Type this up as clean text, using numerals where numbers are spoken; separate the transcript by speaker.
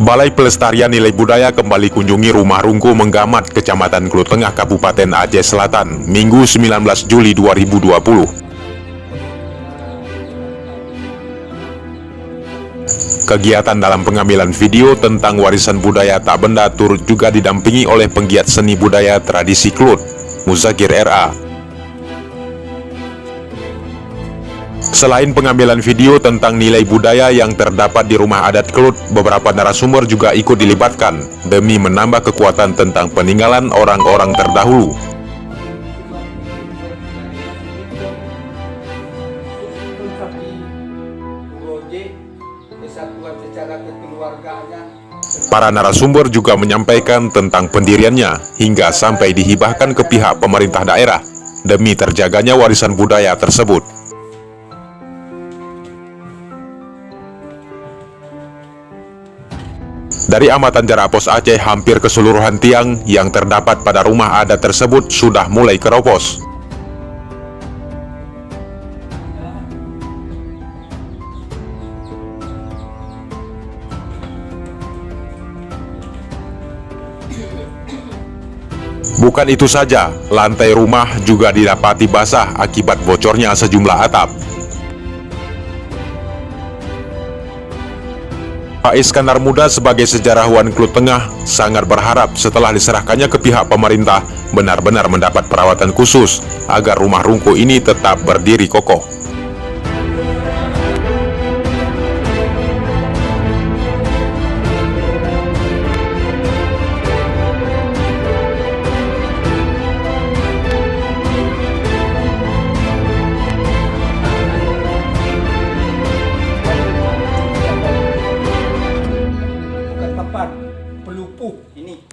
Speaker 1: Balai Pelestarian Nilai Budaya kembali kunjungi Rumah Rungku Menggamat, Kecamatan Klut Tengah, Kabupaten Aceh Selatan, Minggu 19 Juli 2020. Kegiatan dalam pengambilan video tentang warisan budaya tak benda turut juga didampingi oleh penggiat seni budaya tradisi Klut, Muzakir RA. Selain pengambilan video tentang nilai budaya yang terdapat di rumah adat Klut, beberapa narasumber juga ikut dilibatkan demi menambah kekuatan tentang peninggalan orang-orang terdahulu. Para narasumber juga menyampaikan tentang pendiriannya hingga sampai dihibahkan ke pihak pemerintah daerah demi terjaganya warisan budaya tersebut. Dari amatan jarak pos Aceh, hampir keseluruhan tiang yang terdapat pada rumah adat tersebut sudah mulai keropos. Bukan itu saja, lantai rumah juga didapati basah akibat bocornya sejumlah atap. Pak Iskandar Muda sebagai sejarawan Klut Tengah sangat berharap setelah diserahkannya ke pihak pemerintah benar-benar mendapat perawatan khusus agar rumah Rungku ini tetap berdiri kokoh.
Speaker 2: Pelupuh ini